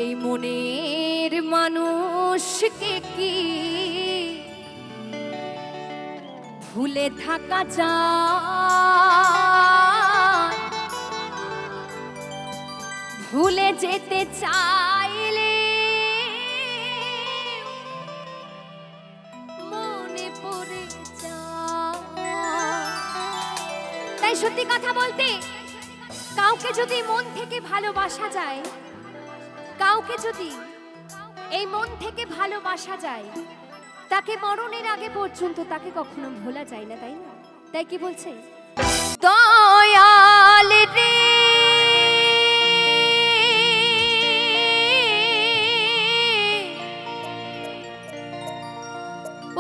এই মনের মানুষকে কি ভুলে থাকা যায়? ভুলে যেতে চাইলে মনে পড়ে যায়। তাই সত্যি কথা বলতে, কাউকে যদি মন থেকে ভালোবাসা যায়, কাউকে যদি এই মন থেকে ভালোবাসা যায়, তাকে মরণের আগে পর্যন্ত তাকে কখনো ভোলা যায় না, তাই না? তাই কি বলছে? দয়াল রে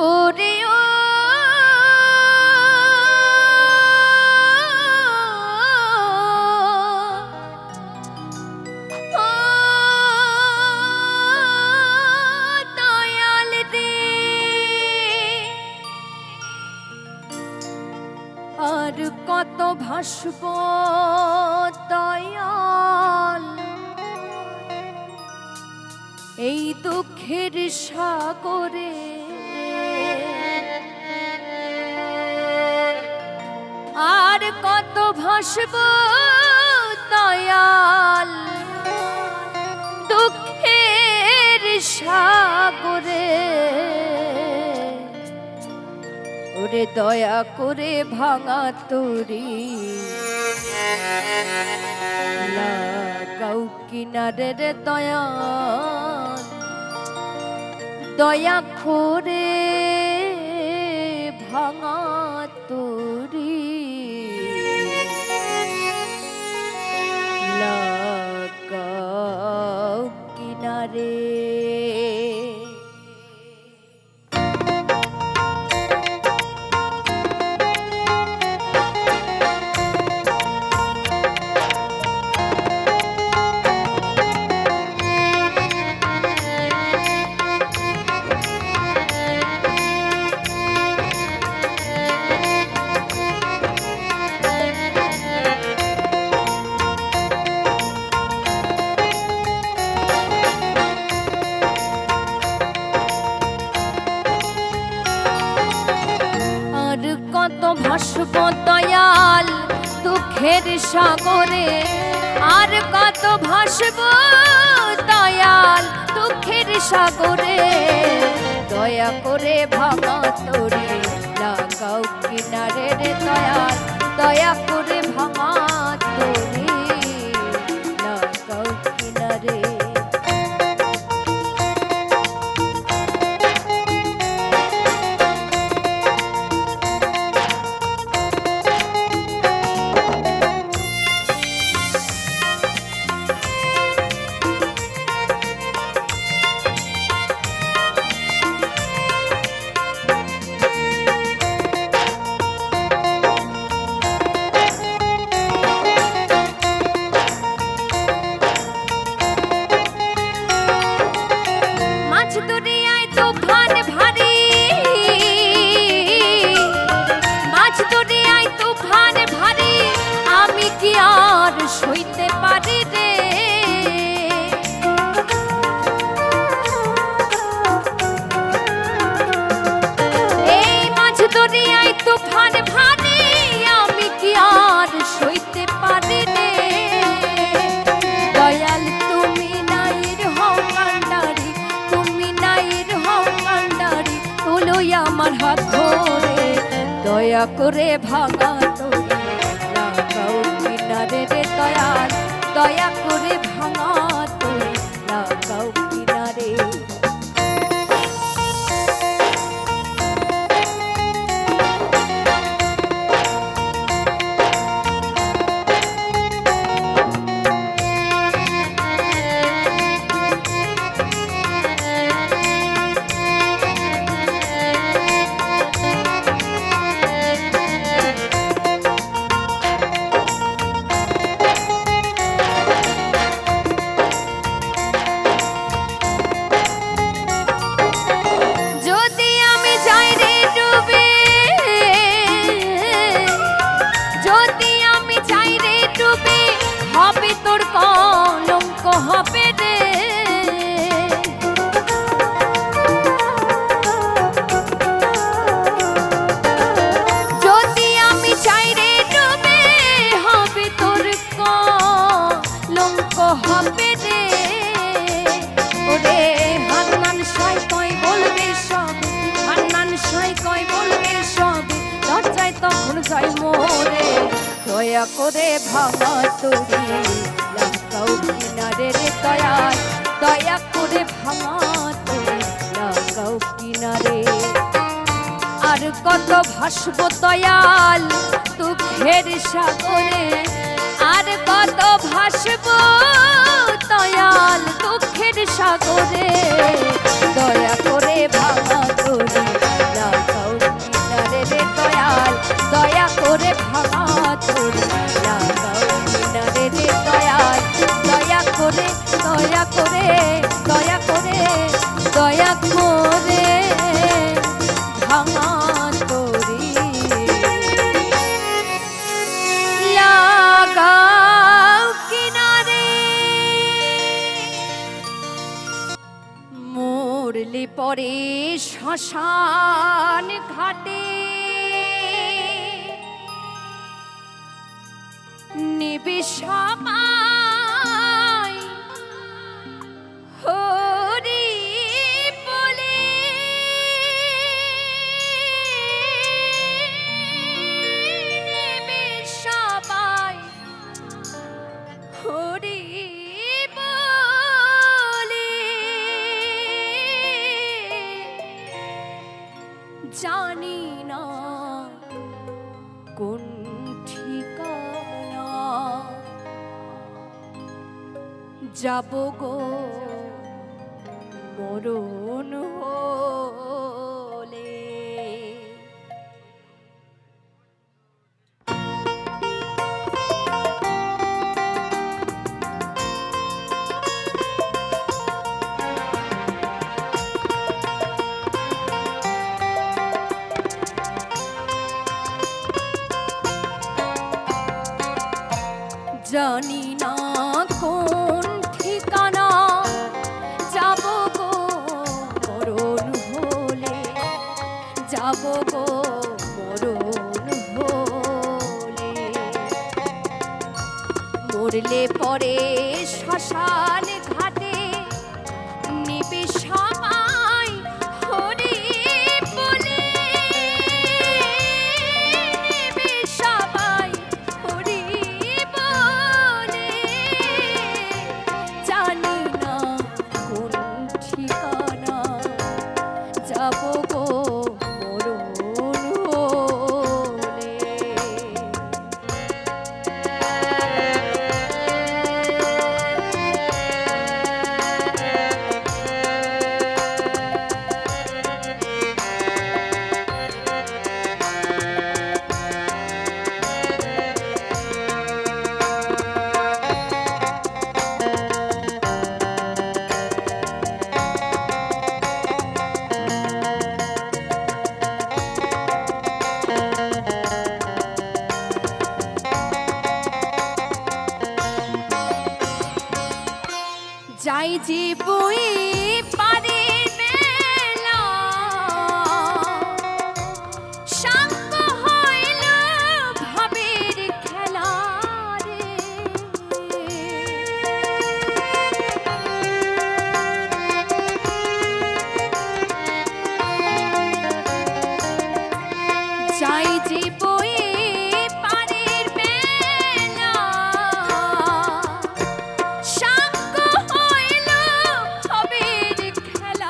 ওরে ও আর কত ভাসব দয়াল এই দুঃখের সাগরে, আর কত ভাসব দয়াল দুঃখের সাগরে। ওরে দয়া করে ভাঙা তরি লাগাও কিনারে রে দয়াল, দয়া করে ভাঙা তরি লাগাও কিনারে। কত ভাসব দয়াল দুঃখের সাগরে, আর কত ভাসব দয়াল দুঃখের সাগরে। দয়া করে ভাঙা তরি লাগাও কিনারে রে দয়াল, দয়া করে ভাঙা তরি লাগাও কিনারে। সইতে পারি রে এই মাঝ দরিয়ায় তুফান ভারী, আমি কি আর সইতে পারি রে। দয়াল তুমি নাইর হও কান্ডারি, তুমি নাইর হও কান্ডারি, তোলোই আমার হাত ধরে দয়া করে ভাঙা তরি লাগাও কিনারে রে দয়াল, দয়া করে ভাঙা তরি লাগাও কিনারে। দয়া করে ভাঙা তরি লাগাও কিনারে রে দয়াল, দয়া করে ভাঙা তরি লাগাও কিনারে। আর কত ভাসবো দয়াল দুঃখের সাগরে, আর কত ভাসবো দয়াল দুঃখের সাগরে, দয়া করে ভাঙা তরি লাগাও কিনারে রে দয়াল, দয়া করে ভাঙা তরি লাগাও কিনারে রে দয়াল, দয়া করে দয়া করে দয়া করে দয়া করে ভাঙা তরি লাগাও কিনারে। মরলে পরে শ্মশান ঘাটে নেবে সবাই হরি বলে, নেবে সবাই হরি বলে। জানি না কোন ঠিকানা যাব গো মরণ হলে। জানি না কোন ঠিকানা যাব গো মরণ হলে, যাব গো মরণ হলে। মরলে পরে শ্মশান ঘাটে নেবে সবাই হরি বলে, নেবে সবাই হরি বলে। জানি না কোন ঠিকানা যাব গো মরণ হলে। যাই যে বই পারে বেলা শান্ত হইল ভাবের খেলা রে। যাই যে বই পারের বেলা শান্ত হইল ভাবের খেলা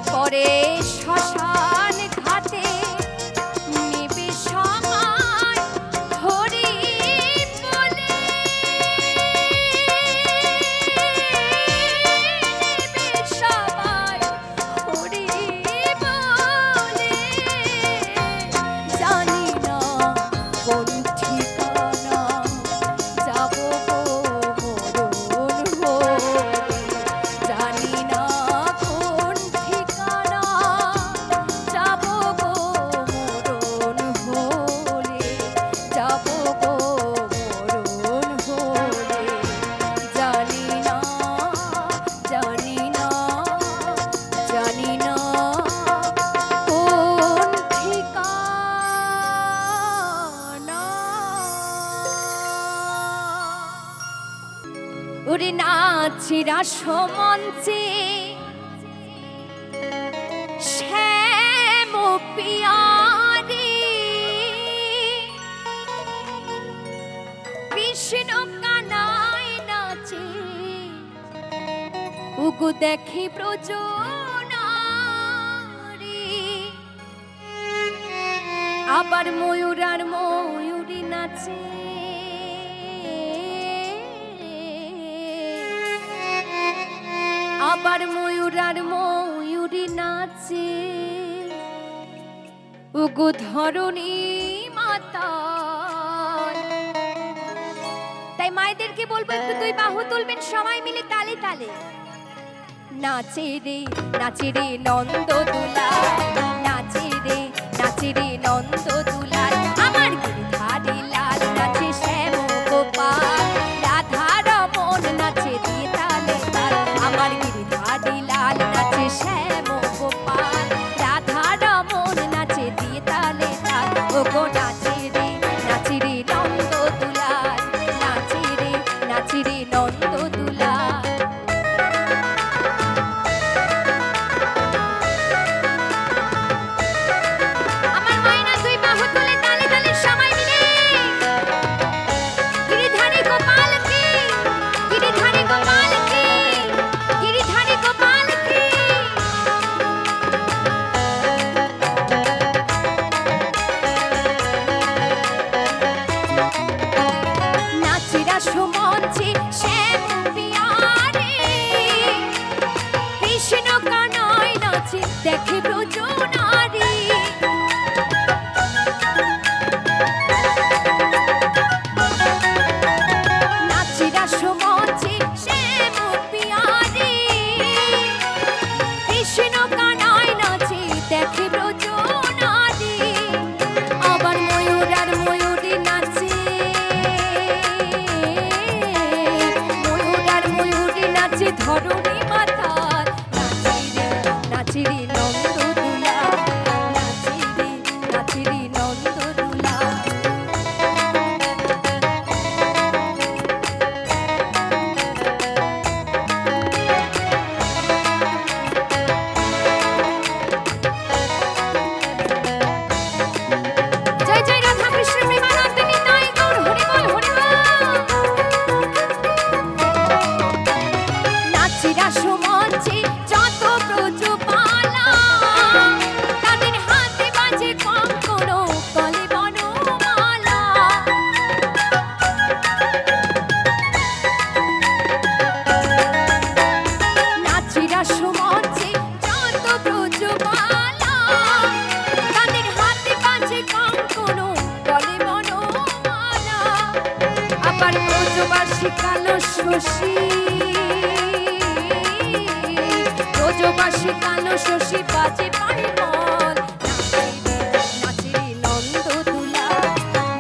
পরে শ্মশান ঘাটে নিবে সবাই হরি বলে, নিবে সবাই হরি বলে। জানি না কোন ঠিকানা যাব মরণ হলে, জানি না কোন ঠিকানা যাব মরণ হলে, যাব মরণ হলে। জানি না, জানি না, জানি না কোন ঠিকানা। ওরে নাচিরা সমঞ্চে শ্যাম পিয়ারে, কৃষ্ণ কানায় নাচে উগু দেখে ব্রজনারী। আবার ময়ূর আর ময়ূরী নাচে, আবার ময়ূর আর ময়ূরী নাচে উগু ধরণী মাতার। তাই মায়েদেরকে বলবো একটু দুই বাহু তুলবেন সবাই মিলে তালে তালে। নাচে রে নাচে রে নন্দ দুলাল, নাচে রে নাচে রে নন্দ দুলাল। আমার গিরিধারী লাল নাচে শ্যাম গোপাল, রাধা রমন নাচে দিয়ে তালে তাল। আমার গিরিধারী লাল নাচে শ্যাম গোপাল, রাধা রমন নাচে দিয়ে তালে তাল। ওগো নাচে রে নন্দ দুলাল, নাচে রে নন্দ দুলাল। আমার মায়েরা দুই বাহু তুলে তালে তালে সবাই মিলে। গিরিধারী গোপাল কি, গিরিধারী গোপাল কি, গিরিধারী গোপাল কি। নাচিরা সুমঞ্চে শ্যাম পিয়ারে, কৃষ্ণ কানায় নাচে দেখে ব্রজনারী। নাচিরা সুমঞ্চে শ্যাম পিয়ারে, কৃষ্ণ কানায় নাচে দেখে ব্রজনারী। আবার ময়ূর আর ময়ূরী নাচে, ময়ূর আর ময়ূরী নাচে ধরণী মাতার। নাচে রে নন্দ দুলাল, নাচে রে নন্দ দুলাল। জয় জয় রাধা কৃষ্ণ প্রেমানন্দ নিতাই গৌর হরি বল হরি বল। নাচিরা সুমঞ্চে যত ব্রজবালা, তাদের হাতে বাজে কঙ্কণ গলে বনমালা। নাচিরা সুমঞ্চে যত ব্রজবালা, তাদের হাতে বাজে কঙ্কণ গলে বনমালা। আবার ব্রজবাসী কালো শশী, ব্রজবাসী কালো শশী বাজে পারিমল। নাচে রে নন্দ দুলাল,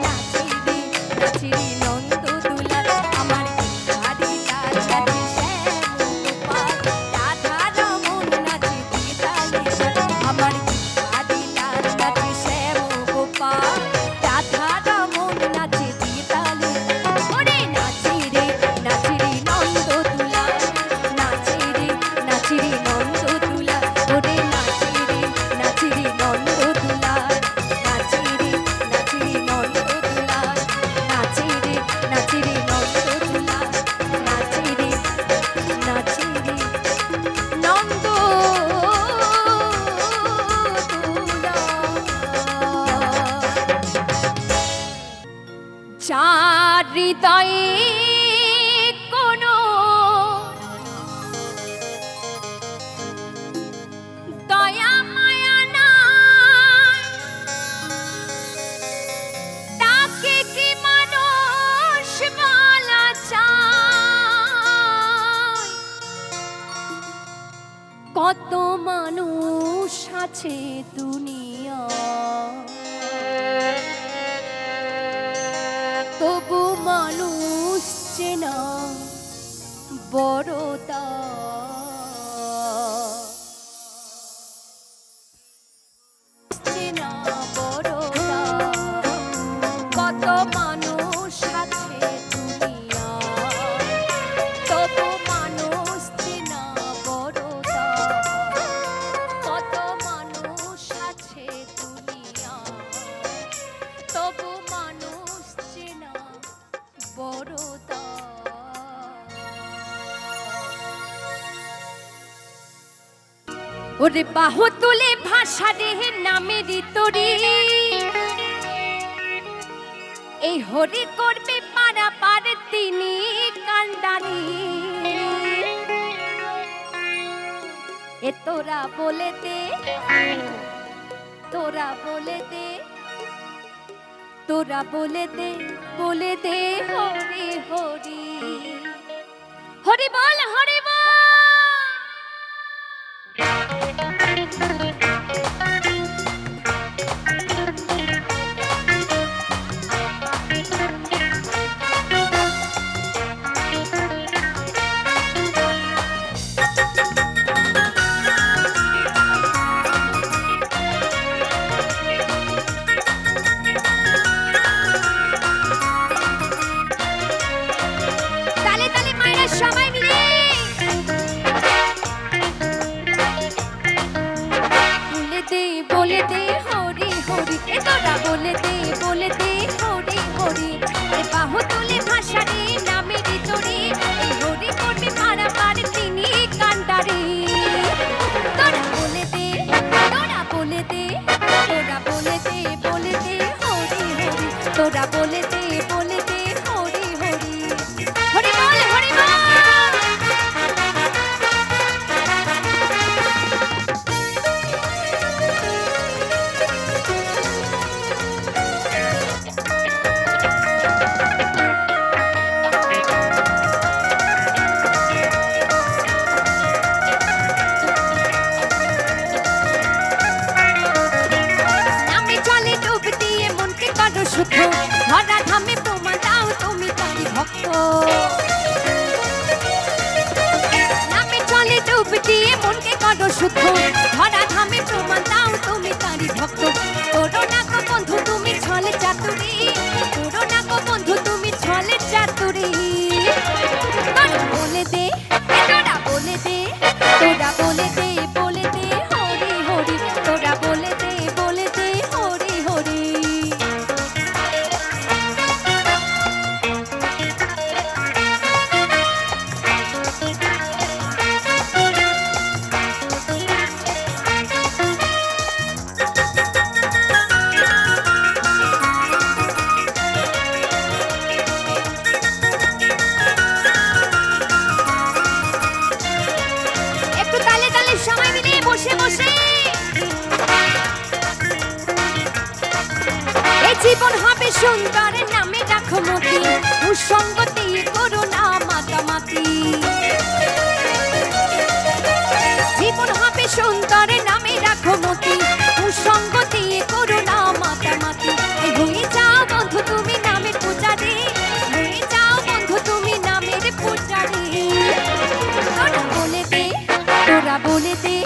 নাচে রে নন্দ দুলাল। আমার গিরিধারী লাল নাচে শ্যাম গোপাল, রাধা রমন নাচে দিয়ে তালে তাল। আমার গিরিধারী লাল নাচে শ্যাম গোপাল, রাধা রমন নাচে দিয়ে তালে তাল। ওরে নাচে রে নন্দ দুলাল, নাচে রে নন্দ দুলাল। ওরে নাচে হৃদয়ে কোনো দয়া মায়া নাই, তাকে কি মানুষ বলা চায়? কত মানুষ আছে দুনিয়া, তবু মানুষ চেনা বড়তা। চেনা বড়তা, কত মানুষ আছে দুনিয়া, তবু মানুষ চেনা বড়তা। কত মানুষ আছে দুনিয়া, তবু মানুষ চেনা বড়তা। ওরে বাহু তুলে ভাষা দেহে নামেরই তরি, এই হরি করবে পারা পার তিনি কান্ডারি। এ তোরা বলে দে, তোরা বলে দে, তোরা বলে দে, বলে দে হরি হরি। হরি বল, হরি বল। তালে তালে মায়েরা সবাই মিলে বলে দে হরি হরি। এ তোরা বলে দে হরি হরি। এ বাহু তুলে ভাষা রে নামেরই তরি, এই হরি করবে পারা পার তিনি কান্ডারি। তোরা বলে দে, তোরা বলে দে, তোরা বলে দে হরি হরি। তোরা বলে দে হরি হরি। হরি বল, হরি বল। শুদ্ধ ধরা ধামে প্রমাণ দাও তুমি তারি ভক্ত। নামে চলে ডুব দিয়ে মনকে করো শুদ্ধ, ধরা ধামে প্রমাণ দাও তুমি তারি ভক্ত। তোরো না গো বন্ধু তুমি ছলে চাতুরি, তোরো না গো বন্ধু তুমি ছলে চাতুরি। তোরা বলে দে, তোরা বলে দে, তোরা বলে দে হরি হরি। তোরা বলে দে হরি হরি। বসে বসে এই জীবন হবে সুন্দর নামে রাখো মতি, উসঙ্গতি করো না মাতামাতি। জীবন হবে সুন্দর নামে রাখো মতি, উসঙ্গতি করো না মাতামাতি। হয়ে যাও বন্ধু তুমি নামের পূজারি, হয়ে যাও বন্ধু তুমি নামের পূজারি। তোরা বলে দে, তোরা বলে দে,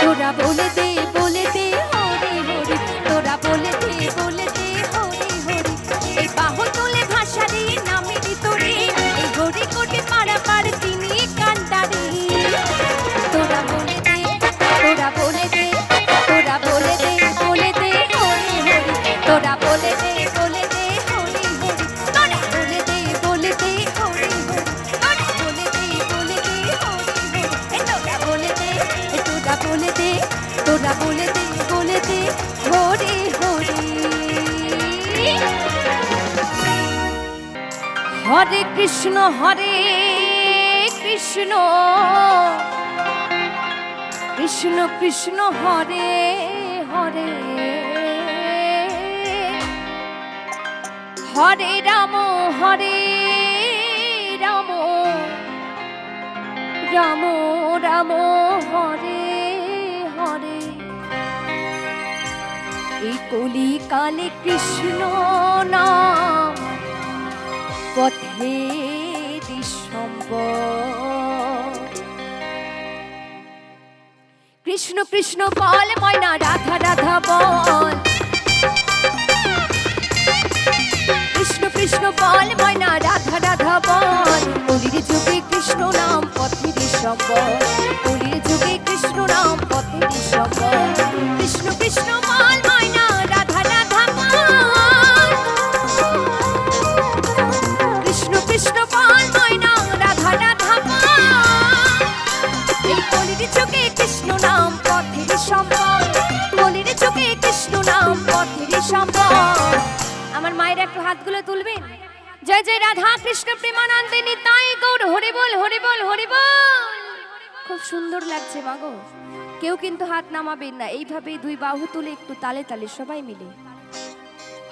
তোরা বলে দে হরি হরি। তোরা বলে দে হরি হরি। এই বাহু তুলে ভাষা রে নামেরই তরি, এই হরি কোটি পারা পার তিনি কান্ডারি। তোরা বলে দে, তোরা বলে দে, তোরা বলে দে হরি হরি। তোরা বলে দে হরি হরি। তোরা বলে দে হরি হরি। তোরা বলে দে হরি হরি। তোরা বলে দে, তোরা বলে দে, তোরা হরে কৃষ্ণ কৃষ্ণ কৃষ্ণ কৃষ্ণ হরে হরে হরে রাম রাম রাম রাম হরে হরে। এই কলি কালে কৃষ্ণ নাম পথে দিশম্বর। কৃষ্ণ কৃষ্ণ বল ময়না রাধা রাধা বল, কৃষ্ণ কৃষ্ণ বল ময়না রাধা রাধা বল। কলির যুগে কৃষ্ণ নাম পথে দিশম্বর, কলির যুগে কৃষ্ণ নাম পথে দিশম্বর। কৃষ্ণ কৃষ্ণ বল ময়না রাধা রাধা বল, কৃষ্ণ কৃষ্ণ বল ময়না রাধা রাধা বল। এই কলির যুগে কৃষ্ণ নাম পথে দিশম্বর, কলির যুগে কৃষ্ণ নাম পথে দিশম্বর। আমার মায়ের একটু হাতগুলো তুলবেন। জয় জয় রাধা কৃষ্ণ প্রেমানন্দে নিতাই গৌর হরি বল হরি বল হরি বল। খুব সুন্দর লাগছে মাগো। কেউ কিন্তু হাত নামাবেন না, এইভাবেই দুই বাহু তুলে একটু তালে তালে সবাই মিলে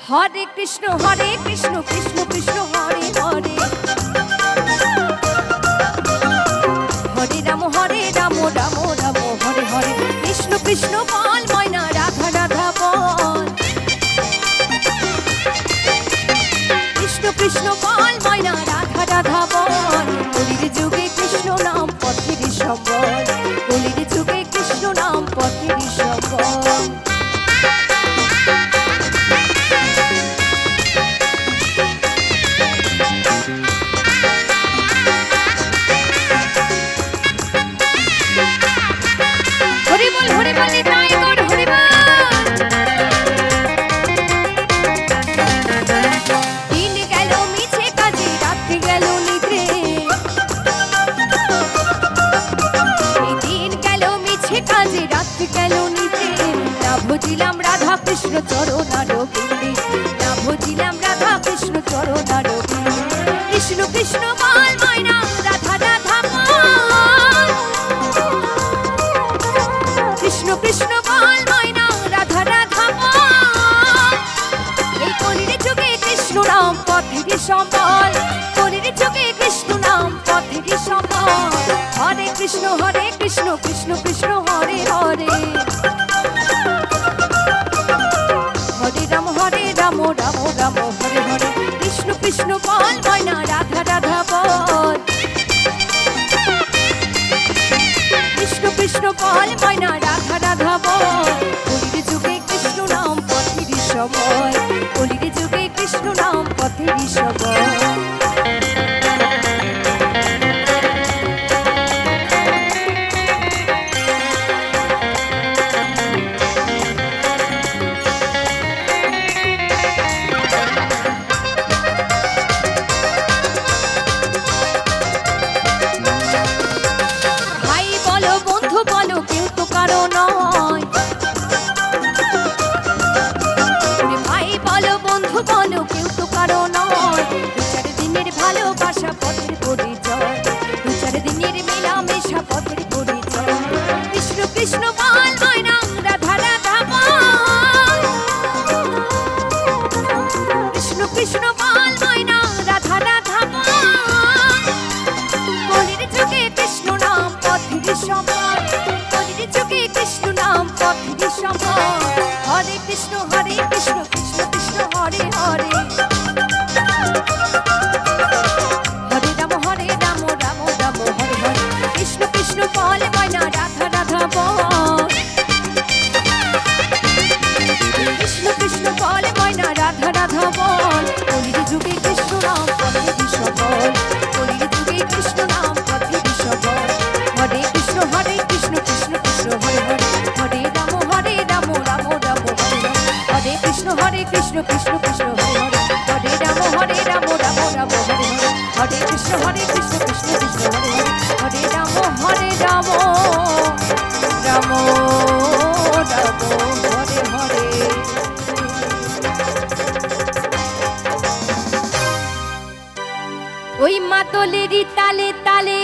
হরে কৃষ্ণ কৃষ্ণ কৃষ্ণ হরে হরে, হরে রাম রাম রাম হরে হরে। কৃষ্ণ কৃষ্ণ বল ময়না রাধা রাধা বল, কৃষ্ণ কৃষ্ণ বল ময়না রাধা রাধা বল। কলির যুগে কৃষ্ণ নাম পথে দিশম্বর, কলির যুগে কৃষ্ণ নাম পথে দিশম্বর। হরি বল নিতাই গৌর হরি বল। দিন গেল মিছে কাজে রাত্রি গেল নিদ্রে, দিন গেল মিছে কাজে রাত্রি গেল নিদ্রে। না বুঝিলাম রাধা কৃষ্ণ চরণারবিন্দে, না বুঝিলাম রাধা কৃষ্ণ চরণারবিন্দে। কৃষ্ণ কৃষ্ণ বল ময়না রাধা রাধা বল, কৃষ্ণ কৃষ্ণ বল ময়না রাধা রাধা বল। এই কলির যুগে কৃষ্ণ নাম পথে দিশম্বর, কলির যুগে কৃষ্ণ নাম পথে দিশম্বর। হরে কৃষ্ণ কৃষ্ণ কৃষ্ণ হরে হরে, হরে রাম রাম রাম হরে হরে। কৃষ্ণ কৃষ্ণ বল ময়না রাধা রাধা বল, কৃষ্ণ কৃষ্ণ বল ময়না রাধা রাধা বল। কলির যুগে কৃষ্ণ নাম পথে দিশম্বর, কলির যুগে কৃষ্ণ নাম পথে দিশম্বর। ভাই বলো বন্ধু বলো কেউ তো কারো নয়, ভাই বলো বন্ধু বলো কেউ তো কারো নয়। দু চার দিনের ভালোবাসা পথের পরিচয়, দু চার দিনের মেলামেশা পথের পরিচয়। কৃষ্ণ কৃষ্ণ বল ময়না রাধা রাধা বল, কৃষ্ণ কৃষ্ণ বল ময়না রাধা রাধা বল। কলির যুগে কৃষ্ণ নাম পথে দিশম্বর, কলির যুগে কৃষ্ণ নাম পথে দিশম্বর। হরে কৃষ্ণ কৃষ্ণ কৃষ্ণ হরে হরে, হরে রাম রাম রাম হরে হরে। কৃষ্ণ কৃষ্ণ বল ময়না রাধা রাধা বল, কৃষ্ণ কৃষ্ণ বল ময়না রাধা রাধা বল। কলির যুগে কৃষ্ণ নাম পথে দিশম্বর, কলির যুগে কৃষ্ণ নাম পথে দিশম্বর। হরে কৃষ্ণ কৃষ্ণ কৃষ্ণ হরে হরে, হরে রাম রাম রাম হরে হরে। হরে কৃষ্ণ কৃষ্ণ কৃষ্ণ হরে হরে, হরে রাম রাম রাম হরে হরে। হরে কৃষ্ণ কৃষ্ণ কৃষ্ণ হরে হরে, হরে রাম রাম রাম হরে হরে। ওই মাদলেরই তালে তালে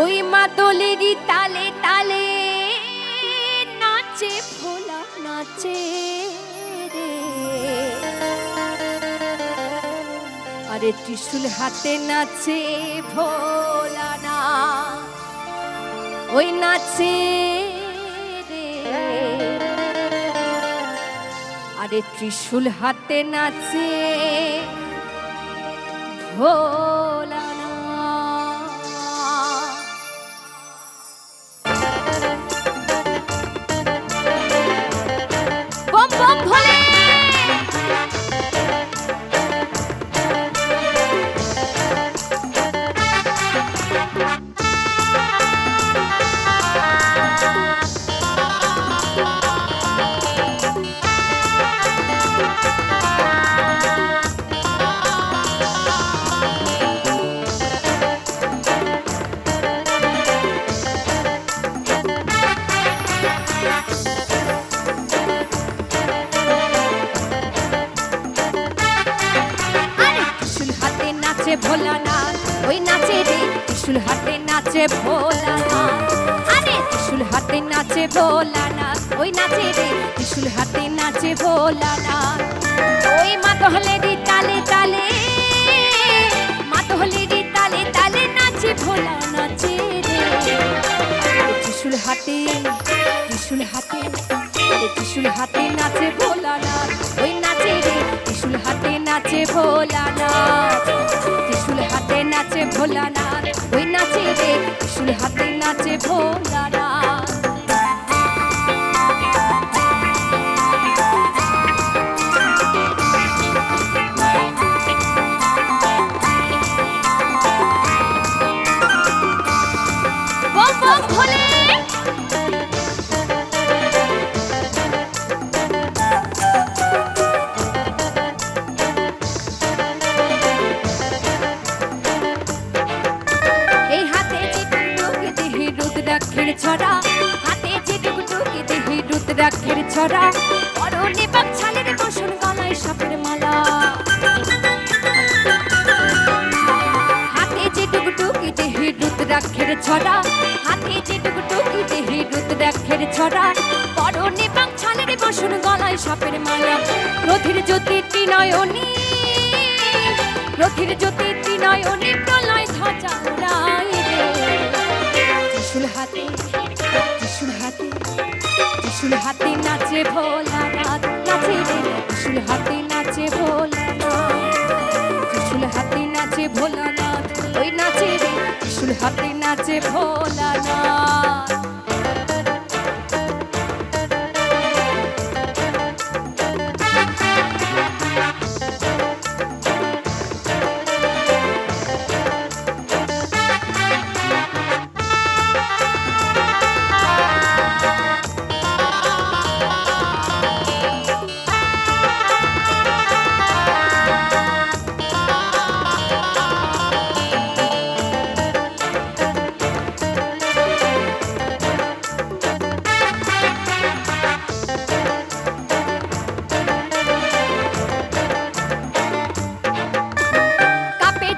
ওই মাদলেরই তালে তালে নাচে ভোলা নাচে রে। আরে ত্রিশূল হাতে নাচে ভোলা না, ওই নাচে রে। আরে ত্রিশূল হাতে নাচে ভোলা না। বম বম ভোলে ভোলানাথ, ওই নাচে রে ত্রিশূল হাতে নাচে ভোলানাথ। আরে ত্রিশূল হাতে নাচে ভোলানাথ, ওই নাচে রে ত্রিশূল হাতে নাচে ভোলানাথ। ওই মাদলেরই তালে তালে, মাদলেরই তালে তালে নাচে ভোলা নাচে রে। ত্রিশূল হাতে, ত্রিশূল হাতে, ত্রিশূল হাতে নাচে ভোলানাথ, ওই নাচে রে ত্রিশূল হাতে নাচে ভোলানাথ। ত্রিশূল হাতে নাচে ভোলানাথ, ওই নাচে রে ত্রিশূল হাতে নাচে ভোলানাথ। বম বম ভোলে ছড়া, হাতে যে টুকটুকি দেহি রুদ্রাক্ষের ছড়া, পরনে বাকছালের বসন গলায় সাপের মালা। হাতে যে টুকটুকি দেহি রুদ্রাক্ষের ছড়া, হাতে যে টুকটুকি দেহি রুদ্রাক্ষের ছড়া, পরনে বাকছালের বসন গলায় সাপের মালা। রথির জ্যোতি ত্রিনয়নী, রথির জ্যোতি ত্রিনয়নী প্রলয় ধ্বজা উড়ায় রে। ত্রিশূল হাতে, ত্রিশূল হাতে, ত্রিশূল হাতে নাচে ভোলানাথ, নাচে রে ত্রিশূল হাতে নাচে ভোলানাথ। ত্রিশূল হাতে নাচে ভোলানাথ, ওই নাচে রে ত্রিশূল হাতে নাচে ভোলানাথ।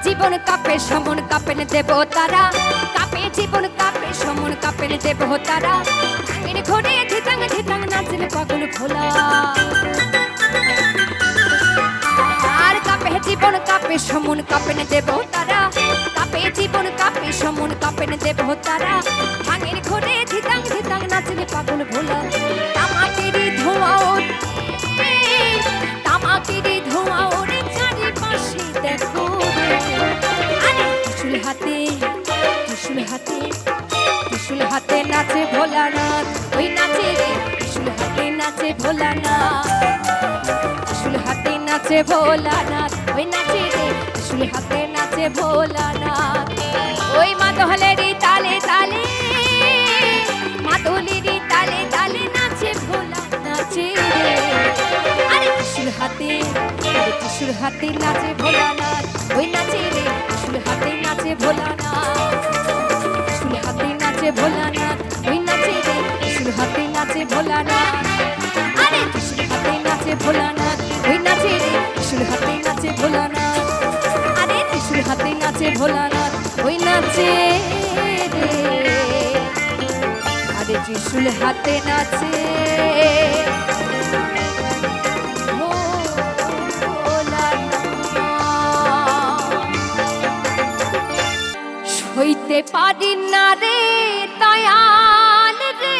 জীবন কাপে সমন কাপেন দেবতারা, কাপে জীবন কাপে সমন কাপেন দেবতারা। এর ঘরে ধিতাং ধিতাং নাচলে পাগল ভোলা। আর কাপে জীবন কাপে সমন কাপেন দেবতারা, কাপে জীবন কাপে সমন কাপেন দেবতারা। ভাঙের ঘরে ধিতাং ধিতাং নাচলে পাগল ভোলা। তামাকেরই ধোঁয়া ওঠে, তামাকেরই ধোঁয়া ওরে চারিপাশে দেখো। ত্রিশূল হাতে, ত্রিশূল হাতে, ত্রিশূল হাতে নাচে ভোলানাথ, ওই নাচে রে ত্রিশূল হাতে নাচে ভোলানাথ। ত্রিশূল হাতে নাচে ভোলানাথ, ওই নাচে রে ত্রিশূল হাতে নাচে ভোলানাথ। ওই মাদলেরই তালে তালে, মাদলেরই তালে তালে নাচে ভোলা নাচে রে। আরে ত্রিশূল হাতে, ত্রিশূল হাতে নাচে ভোলানাথ, ওই নাচে রে ত্রিশূল হাতে নাচে ভোলানাথ। ত্রিশূল হাতে নাচে ভোলানাথ, ওই নাচে রে ত্রিশূল হাতে নাচে ভোলানাথ আরে ত্রিশূল হাতে নাচে ভোলানাথ ওই নাচে রে ত্রিশূল হাতে নাচে ভোলানাথ আরে ত্রিশূল হাতে নাচে ভোলানাথ ওই নাচে রে আরে ত্রিশূল হাতে নাচে হইতে পারি না রে দয়াল রে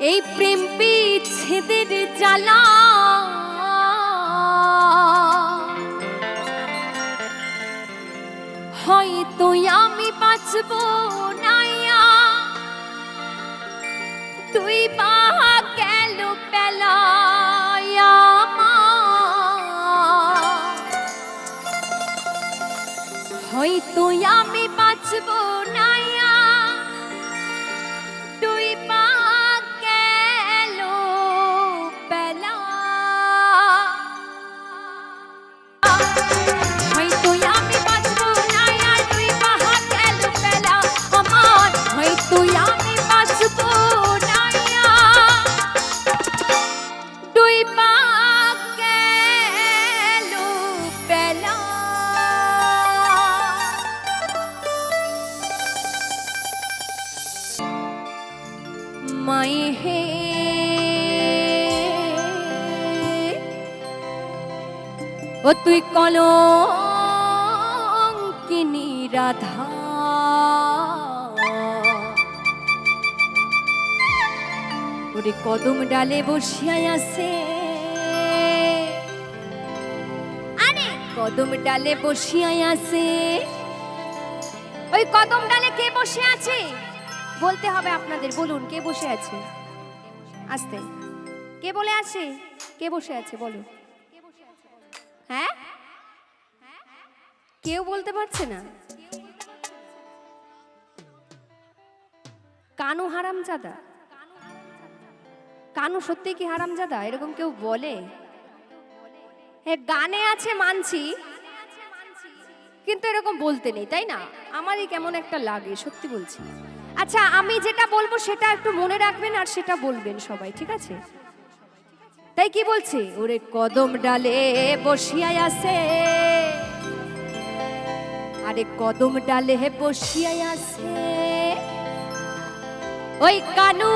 এই প্রেম বিচ্ছেদের জ্বালা হয়তো আমি বাঁচব নাইয়া তুই বা গেল পেলায়া হয়তো আমি বাঁচব নাইয়া তুই বা গেল পেলা হয়তো আমি বাঁচব নাইয়া তুই বা গেল পেলা আমার হয়তো আমি বাঁচব মায়ে হে ও তুই কলঙ্কিনী রাধা ওরে কদম ডালে বসিয়াই আছে আরে কদম ডালে বসিয়াই আছে ওই কদম ডালে কে বসে আছে বলতে হবে আপনাদের বলুন কে বসে আছে আস্তে কে বলে আছে কে বসে আছে বলো হ্যাঁ কেউ বলতে পারছে না কানু হারামজাদা কানু সত্যি কি হারামজাদা এরকম কেউ বলে হ্যাঁ গানে আছে মানছি কিন্তু এরকম বলতে নেই তাই না আমারই কেমন একটা লাগে সত্যি বলছি আচ্ছা আমি যেটা বলবো সেটা একটু মনে রাখবেন আর সেটা বলবেন সবাই ঠিক আছে তাই কি বলছে ওরে কদম ডালে বসিয়াই আছে আরে কদম ডালে বসিয়াই আছে ওই কানু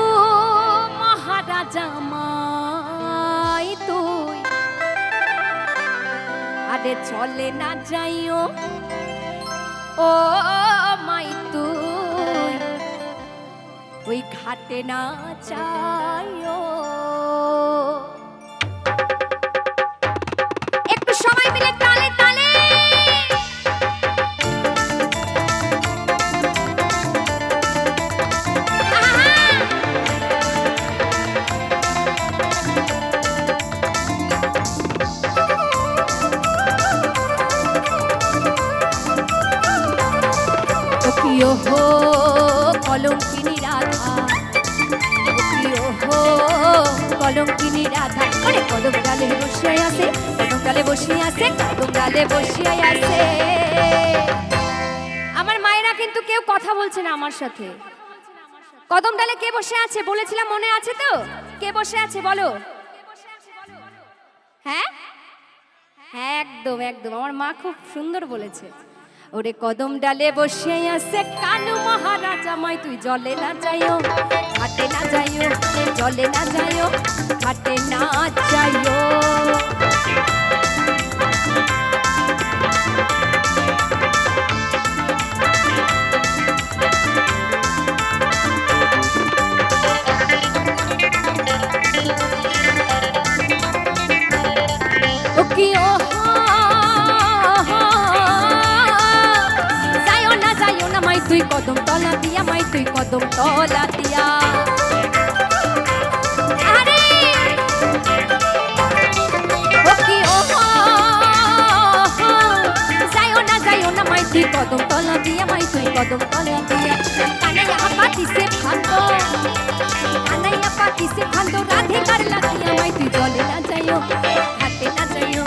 মহারাজা মাই তুই আরে চলে না যাইও ও মাই তুই ওই ঘাটে না যাইও একটু সময় মিলে তালে তালে হো কলঙ্কিনী রাধা হো কলঙ্কিনী রাধা ওরে কদম ডালে বসিয়ে আছে কদম ডালে বসিয়ে আছে কদম ডালে বসিয়ে আছে আমার মায়েরা কিন্তু কেউ কথা বলছে না আমার সাথে কদম ডালে কে বসে আছে বলেছিলাম মনে আছে তো কে বসে আছে বলো হ্যাঁ একদম একদম আমার মা খুব সুন্দর বলেছে ওরে কদম ডালে বসে আছে কানু মহারাজা মাই তুই জলে না যাইও ঘাটে না যাইও জলে না যাইও ঘাটে না যাইও ও কি ও তুই কদম তলা দিয়া মাই তুই কদম তলা দিয়া আরে ও কি ও যাইও না মাই তুই কদম তলা দিয়া মাই তুই কদম তলা দিয়া কানাইয়া পাতি সে ভালো কানাইয়া পাতি সে ভালো রাধে কার লাগিয়া মাই তুই জলে না যাইও ঘাটে না যাইও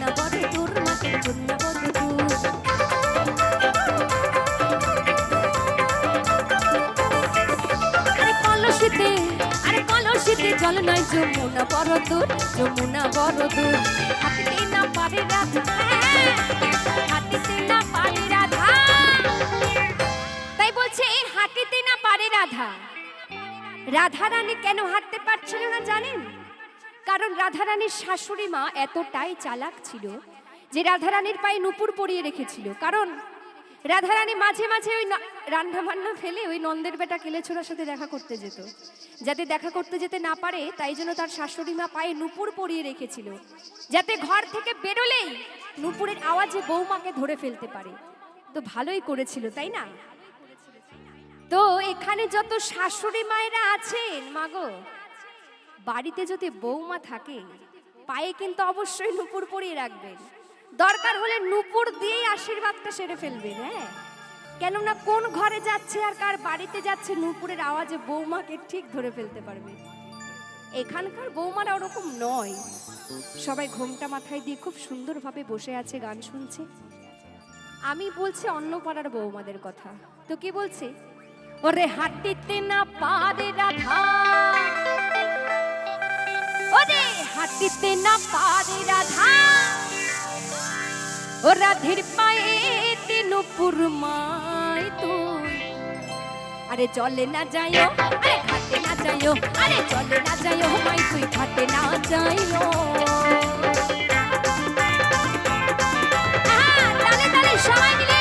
যমুনা বড় দূর মাকে যমুনা বড় দূর। আরে কলসিতে জল নাই যমুনা বড় দূর, যমুনা বড় দূর। হাঁটতে না পারে রাধা, হাঁটতে না পারে রাধা। তাই বলছে হাঁটতে না পারে রাধা। রাধা রানী কেন হাঁটতে পারছিল না জানেন? কারণ রাধা রানীর শাশুড়ি মা এতটাই চালাক ছিল যে রাধা রানীর পায়ে নূপুর পরিয়ে রেখেছিল। কারণ রাধা রানী মাঝে মাঝে ওই রান্না বান্না ফেলে ওই নন্দের বেটা কেলেছোড়ার সাথে দেখা করতে যেত। যাতে দেখা করতে যেতে না পারে তাই জন্য তার শাশুড়ি মা পায়ে নূপুর পরিয়ে রেখেছিল, যাতে ঘর থেকে বেরোলেই নূপুরের আওয়াজে বৌমাকে ধরে ফেলতে পারে। তো ভালোই করেছিল, তাই না? তো এখানে যত শাশুড়ি মায়েরা আছেন মাগো, বাড়িতে যদি বৌমা থাকে পায়ে কিন্তু অবশ্যই নূপুর পরিয়ে রাখবেন। দরকার হলে নূপুর দিয়েই আশীর্বাদটা সেরে ফেলবেন। হ্যাঁ, কেননা কোন ঘরে যাচ্ছে আর কার বাড়িতে যাচ্ছে নূপুরের আওয়াজে বৌমাকে ঠিক ধরে ফেলতে পারবে। এখানকার বৌমারা ওরকম নয়, সবাই ঘোমটা মাথায় দিয়ে খুব সুন্দরভাবে বসে আছে, গান শুনছে। আমি বলছি অন্য পাড়ার বৌমাদের কথা। তো কি বলছে? ওরে হাঁটিতে না পারে রাধা, ওরে হাঁটিতে না পারে রাধা, ও রাধের পায়ে নূপুর মাই তুই। আরে চলে না যাইও, আরে ঘাটে না যাইও, আরে চলে না যাইও মাই তুই ঘাটে না যাইও। তালে তালে সবাই মিলে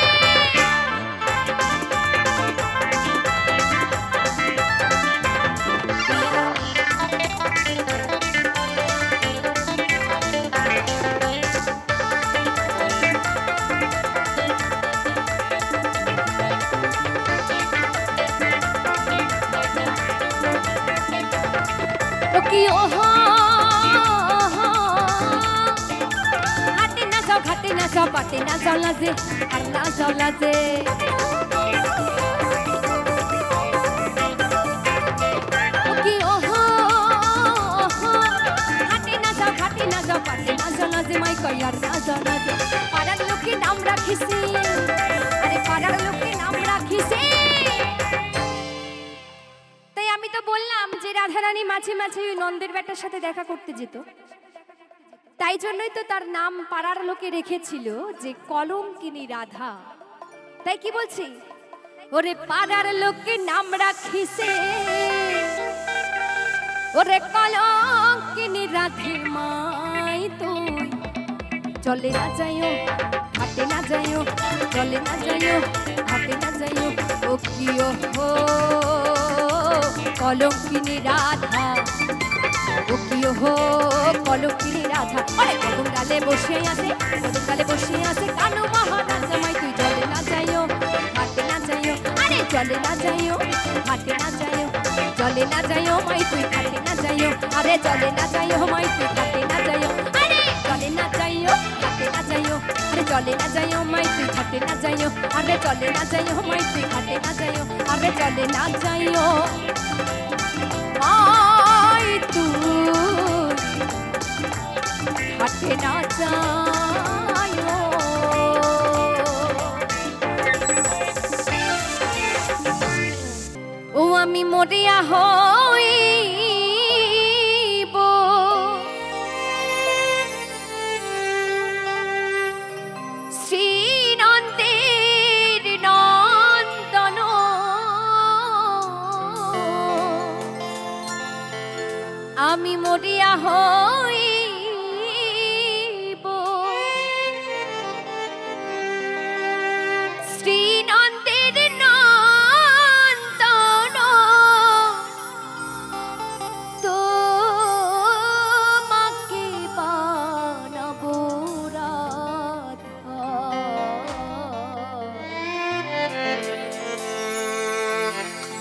ঘাটে না যাও, পাটে না যাও লাজে, আর না যাও লাজে। কি ওহো হাটে না যাও, ঘাটে না যাও, পাটে না যাও লাজে, মাই কই আর না যাও লাজে। পাড়ার লোকে নাম রাখিছে, আরে পাড়ার লোকে নাম রাখিছে। তাই আমি তো বললাম যে রাধারানী মাঝে মাঝে ওই নন্দের বেটার সাথে দেখা করতে যেত, তাই জন্যই তো তার নাম পাড়ার লোকে রেখেছিল যে কলঙ্কিনী রাধা। তাই কি বলছি? ওরে পাড়ার লোকে নাম রাখিছে, ওরে কলঙ্কিনী রাধে মাই তুই। চলে না যাইও, হাটে না যাইও, চলে না যাইও, হাটে না যাইও। ও কি ওহো কলঙ্কিনী রাধা, ও কি ওহো কলঙ্কিনী রাধা। আরে কদম ডালে বসে আছে, কদম ডালে বসে আছে কানু মহারাজ মাই তুই। চলে না যাইও, হাটে না যাইও, আরে চলে না যাইও, হাটে না যাইও, চলে না যাইও মাই তুই হাটে না যাইও। আরে চলে না যাইও মাই তুই হাটে না যাইও, আরে চলে না যাইও, হাটে না যাইও, আরে চলে না যাইও মাই তুই হাটে না যাইও, আরে চলে না যাইও মাই তুই হাটে না যাইও, আরে চলে না যাইও মাই তুই হাটে না যাইও। ও আমি মরিয়া হইব শ্রীনন্দের নন্দন, আমি মরিয়া হইব শ্রীনন্দের নন্দন, তোমাকে বানাবো রাধা।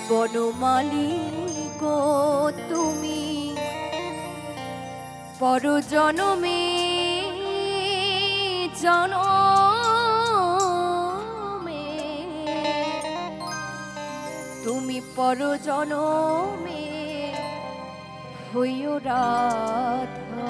বনমালী গো তুমি পর জনমে জনমে, তুমি পর জনমে হইও রাধা।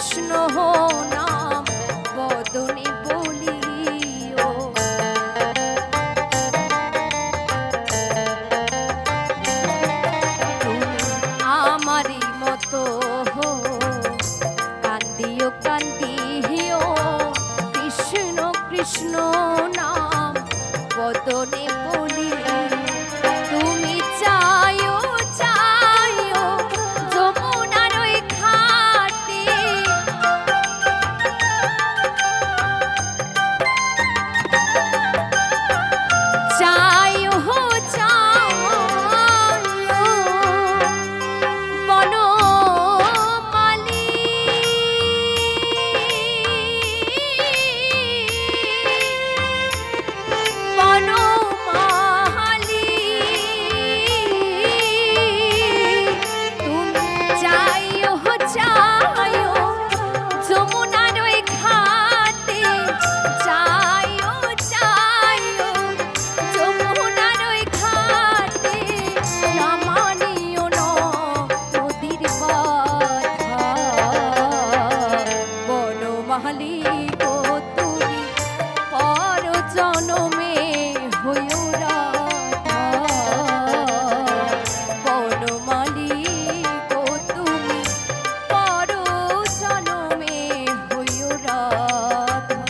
কৃষ্ণ নাম বদনে বলিও। তুমি আমারই মতো কান্দিও কান্দিও কৃষ্ণ কৃষ্ণ নাম বদনে বলি। তুমি চাইও চাইও যমুনার ওই ঘাটে, চাইও চাইও বনমালী, বনমালী তুমি চাইও চাইও যমুনার ওই ঘাটে, চাইও চাইও যমুনার ওই ঘাটে, নামানিও নদীর বাধা। বনমালী গো তুমি পর জনমে হইও রাধা। বনমালী গো তুমি পর জনমে হইও রাধা।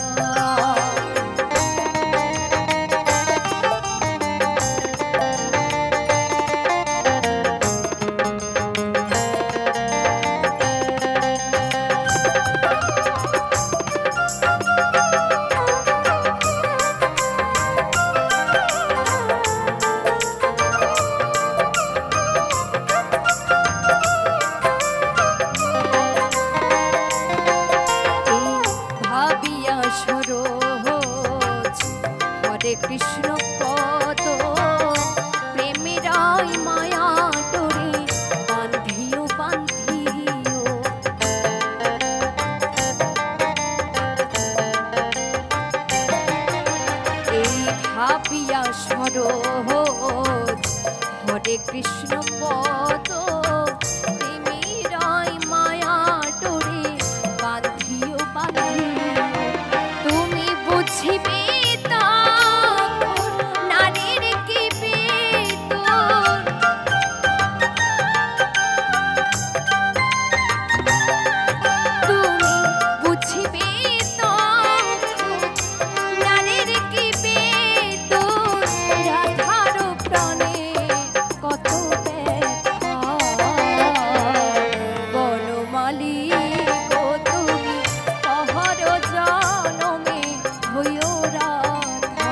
ভাবিয়া সরোজ হরে কৃষ্ণ পদ, প্রেমেরাই মায়া ডোরে বান্ধিও বান্ধিও। এই ভাবিয়া সরোজ হরে কৃষ্ণ পদ, প্রেমেরাই মায়া ডোরে বান্ধিও বান্ধিও। তুমি বুঝিবে তখন নারীর কি বেদন, তুমি বুঝিবে তখন নারীর কি বেদন। রাধার প্রাণে কত ব্যথা। বনমালী গো তুমি পহর জনমে হইও রাধা।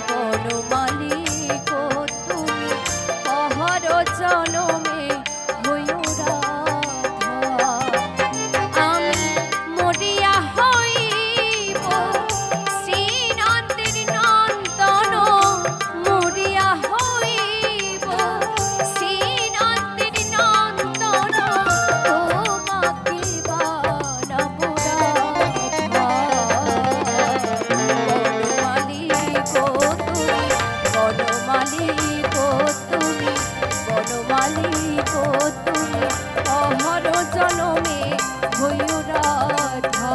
বনমালী গো তুমি পহর জনমে হইও রাধা। আমি মরিয়া হইব শ্রীনন্দের নন্দন, মরিয়া হইব শ্রীনন্দের নন্দন, তোমাকে বানাব রাধা। বনমালী গো তুমি, বনমালী গো তুমি, বনমালী গো তুমি অহর জনমে হইও রাধা।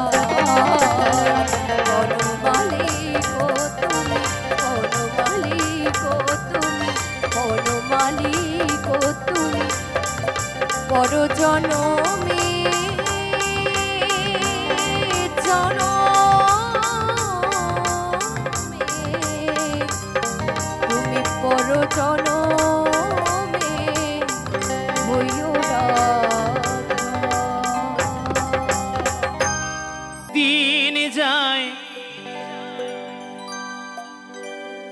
বনমালী গো তুমি, বনমালী গো তুমি, বনমালী গো তুমি পর জনমে তুমি পর জনমে হইও রাধা। দিন যায়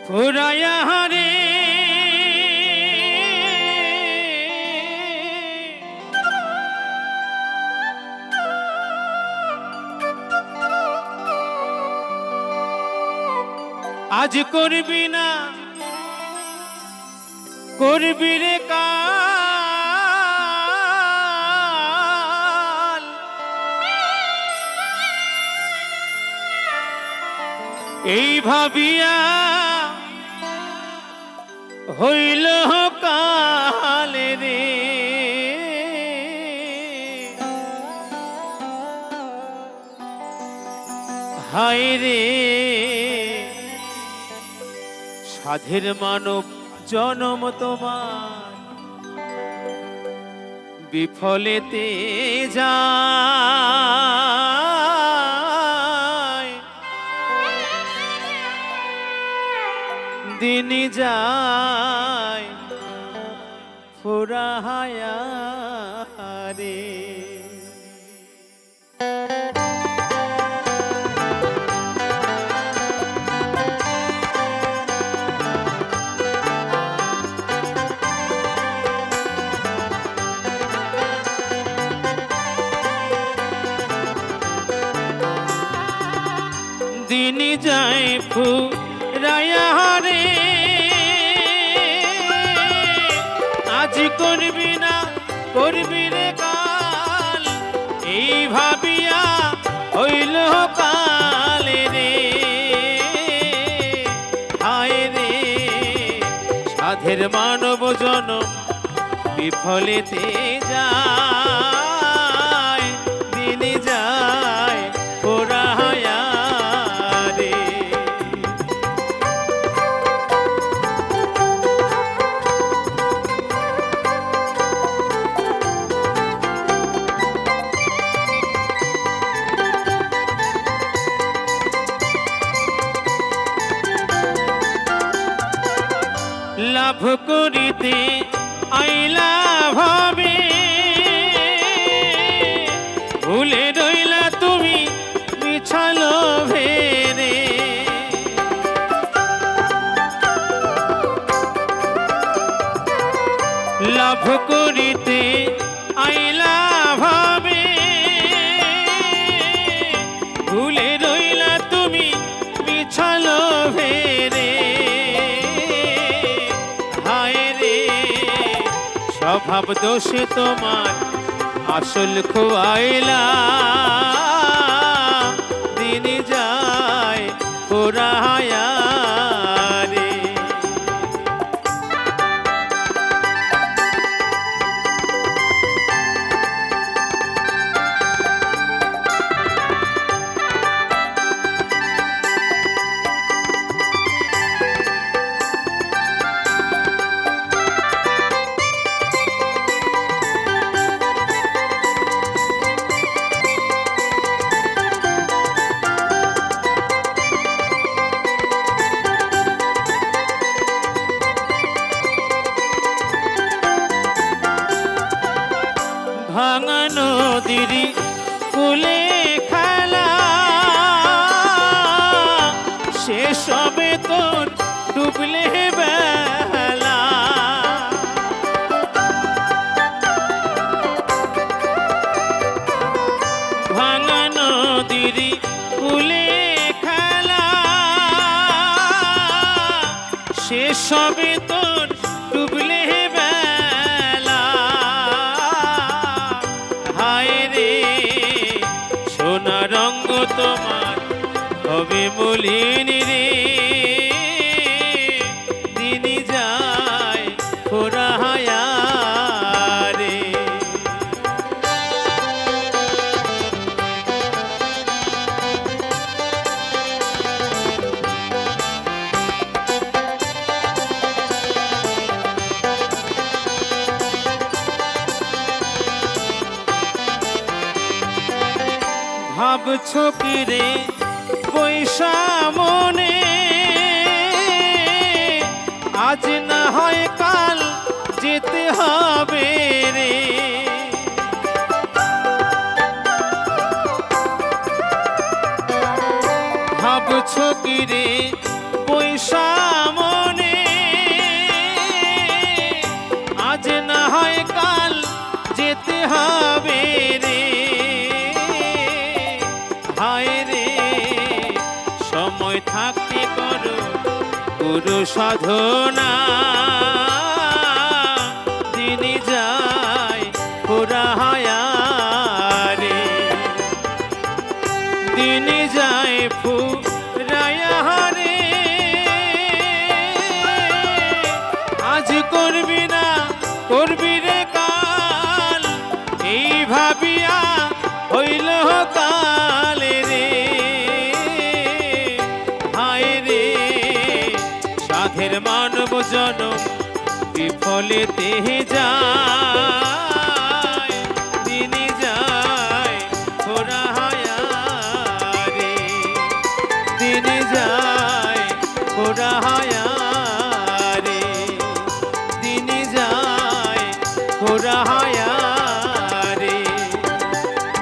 ফুরায়া রে, আজ করবি না করবি রে কাল, এই ভাবিয়া হইল কালে রে। হায় রে সাধের মানব জনম তোমার বিফলেতে যায়, দিন যায় ফুরাহায়া রে। দিন যায় ফুরায়া রে, আজ করবি না করবি রে কাল, এই ভাবিয়া হইল কালে রে। হায় রে সাধের মানব জনম বিফলেতে যায়, দিন যায় ফুরায়া রে। লাভ করিতে আইলা ভাবে, ভুলে রইলা তুমি মিছালো ভেরে। লাভ করিতে আইলা ভাবে, ভুলে রইলা তুমি মিছালো ভেরে। স্বভাব দোষে তোমার আসল খোয়াইলা, দিন যায় ফুরায়া রে। ভাঙা নদীর কুলে খেলা, শেষ হবে তোর ডুবলে বেলা। ভাঙা নদীর কুলে খেলা, শেষ হবে তোর ডুবলে বেলা। হায় রে সোনা রঙ্গ তোমার হবে মলিন রে, দিন যায় ফুরায়া রে। ভাবছো কি রে পয়সা মনে, আজ না হয় কাল যেতে হবে রে। ভাবছো কি রে পয়সা মনে, আজ না হয় কাল যেতে হবে রে। হায় রে সময় থাকতে করো গুরু সাধনা, দিন যায় ফুরায়া রে। দিন যায় ফুরায়া রে, আজ করবি না করবি রে কাল, এই ভাবিয়া হইল কালে রে। জনম বিফলেতে যায়, দিন যায় ফুরায়া রে, দিন যায় ফুরায়া রে, দিন যায় ফুরায়া রে,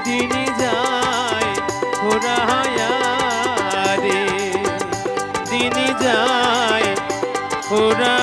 দিন যায় ফুরায়া রে, দিন যায় ফুরায়া